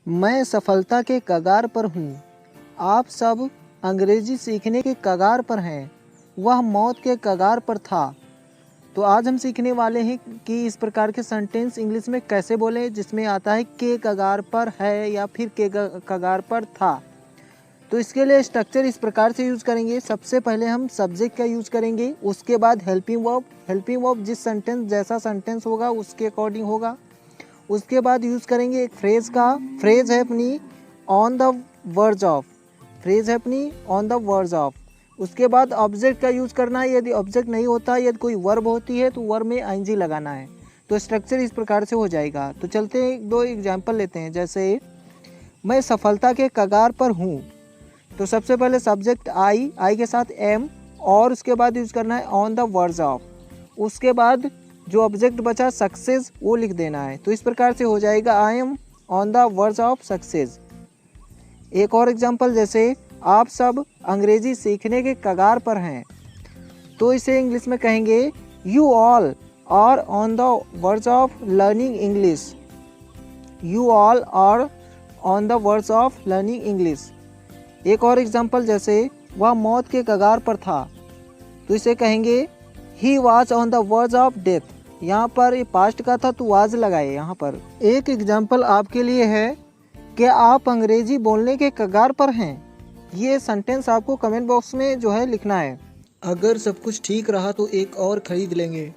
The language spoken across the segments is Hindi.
मैं सफलता के कगार पर हूँ। आप सब अंग्रेजी सीखने के कगार पर हैं। वह मौत के कगार पर था। तो आज हम सीखने वाले हैं कि इस प्रकार के सेंटेंस इंग्लिश में कैसे बोलें, जिसमें आता है के कगार पर है या फिर के कगार पर था। तो इसके लिए स्ट्रक्चर इस प्रकार से यूज़ करेंगे। सबसे पहले हम सब्जेक्ट का यूज़ करेंगे, उसके बाद हेल्पिंग वर्ब। हेल्पिंग वर्ब जिस सेंटेंस जैसा सेंटेंस होगा उसके अकॉर्डिंग होगा। उसके बाद यूज़ करेंगे एक फ्रेज़ का। फ्रेज़ है अपनी on the words of. Phrase है अपनी ऑन द वर्ड्स ऑफ। उसके बाद ऑब्जेक्ट का यूज़ करना है। यदि ऑब्जेक्ट नहीं होता, यदि कोई वर्ब होती है तो वर्ब में आईएनजी लगाना है। तो स्ट्रक्चर इस प्रकार से हो जाएगा। तो चलते हैं, दो एग्जाम्पल लेते हैं। जैसे मैं सफलता के कगार पर हूँ, तो सबसे पहले सब्जेक्ट आई के साथ एम, और उसके बाद यूज़ करना है ऑन द वर्ड्स ऑफ। उसके बाद जो ऑब्जेक्ट बचा सक्सेस, वो लिख देना है। तो इस प्रकार से हो जाएगा I am on the words of success. एक और एग्जांपल, जैसे आप सब अंग्रेजी सीखने के कगार पर हैं, तो इसे इंग्लिश में कहेंगे you all are on the words of learning English. You all are on the words of learning English. एक और एग्जांपल, जैसे वह मौत के कगार पर था, तो इसे कहेंगे he was on the words of death. यहाँ पर ये पास्ट का था तो वाज लगाए यहाँ पर। एक एग्जांपल आपके लिए है कि आप अंग्रेजी बोलने के कगार पर हैं। ये सेंटेंस आपको कमेंट बॉक्स में जो है लिखना है। अगर सब कुछ ठीक रहा तो एक और ख़रीद लेंगे।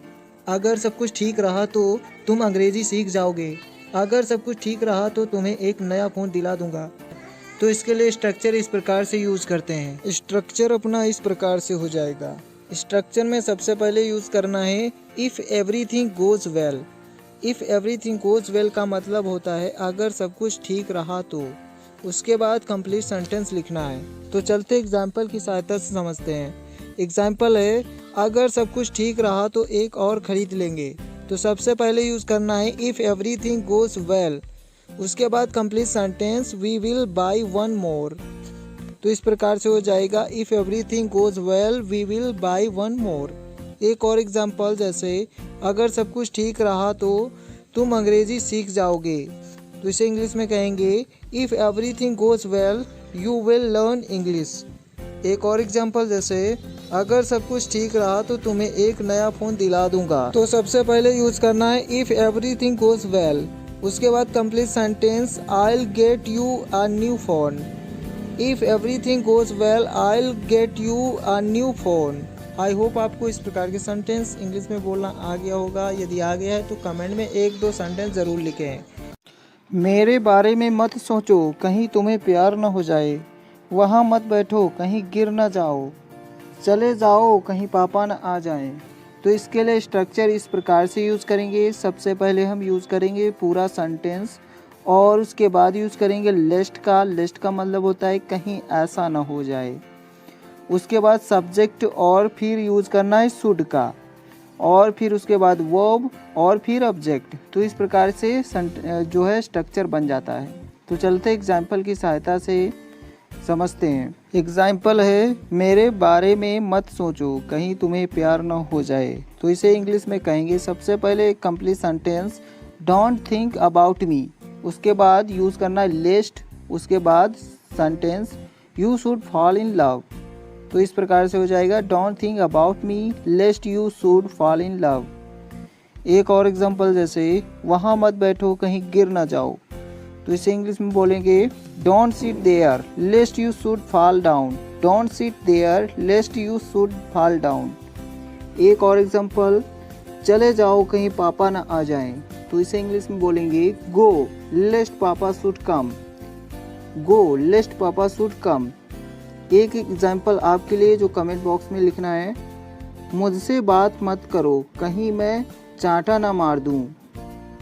अगर सब कुछ ठीक रहा तो तुम अंग्रेजी सीख जाओगे। अगर सब कुछ ठीक रहा तो तुम्हें एक नया फ़ोन दिला दूंगा। तो इसके लिए स्ट्रक्चर इस प्रकार से यूज़ करते हैं। स्ट्रक्चर अपना इस प्रकार से हो जाएगा। स्ट्रक्चर में सबसे पहले यूज़ करना है if everything goes well. If everything goes well का मतलब होता है अगर सब कुछ ठीक रहा तो। उसके बाद कंप्लीट सेंटेंस लिखना है। तो चलते एग्जाम्पल की सहायता से समझते हैं। एग्जाम्पल है अगर सब कुछ ठीक रहा तो एक और ख़रीद लेंगे। तो सबसे पहले यूज़ करना है इफ़ एवरीथिंग गोज़ वेल। उसके बाद complete sentence we will buy one more. तो इस प्रकार से हो जाएगा if everything goes well we will buy one more. एक और एग्जांपल, जैसे अगर सब कुछ ठीक रहा तो तुम अंग्रेजी सीख जाओगे। तो इसे इंग्लिश में कहेंगे if everything goes well you will learn English. एक और एग्जांपल, जैसे अगर सब कुछ ठीक रहा तो तुम्हें एक नया फ़ोन दिला दूंगा। तो सबसे पहले यूज़ करना है इफ़ एवरीथिंग गोज़ वेल। उसके बाद complete sentence I will get you a new phone. If everything goes well I will get you a new phone. I hope आपको इस प्रकार के सेंटेंस इंग्लिश में बोलना आ गया होगा। यदि आ गया है तो कमेंट में एक दो सेंटेंस ज़रूर लिखें। मेरे बारे में मत सोचो कहीं तुम्हें प्यार न हो जाए। वहाँ मत बैठो कहीं गिर न जाओ। चले जाओ कहीं पापा न आ जाए। तो इसके लिए स्ट्रक्चर इस प्रकार से यूज़ करेंगे। सबसे पहले हम यूज़ करेंगे पूरा सेंटेंस, और उसके बाद यूज़ करेंगे लिस्ट का। लिस्ट का मतलब होता है कहीं ऐसा ना हो जाए। उसके बाद सब्जेक्ट, और फिर यूज़ करना है शुड का, और फिर उसके बाद वर्ब, और फिर ऑब्जेक्ट। तो इस प्रकार से जो है स्ट्रक्चर बन जाता है। तो चलते एग्जाम्पल की सहायता से समझते हैं। एग्जाम्पल है मेरे बारे में मत सोचो कहीं तुम्हें प्यार न हो जाए। तो इसे इंग्लिश में कहेंगे सबसे पहले complete sentence don't think about me. उसके बाद यूज़ करना है लिस्ट। उसके बाद sentence you should fall in love. तो इस प्रकार से हो जाएगा don't think about me लेस्ट you should fall in love. एक और एग्जांपल, जैसे वहाँ मत बैठो कहीं गिर ना जाओ। तो इसे इंग्लिश में बोलेंगे don't sit there lest you should fall down. Don't sit there lest you should fall down. एक और एग्जांपल, चले जाओ कहीं पापा ना आ जाएं। तो इसे इंग्लिश में बोलेंगे गो लेस्ट पापा शुड कम। गो लेस्ट पापा शुड कम। एक एग्जाम्पल आपके लिए जो कमेंट बॉक्स में लिखना है, मुझसे बात मत करो कहीं मैं चांटा ना मार दूं।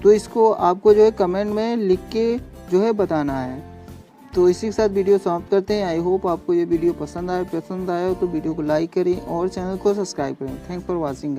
तो इसको आपको जो है कमेंट में लिख के जो है बताना है। तो इसी के साथ वीडियो समाप्त करते हैं। आई होप आपको ये वीडियो पसंद आया हो तो वीडियो को लाइक करें और चैनल को सब्सक्राइब करें। Thanks for watching.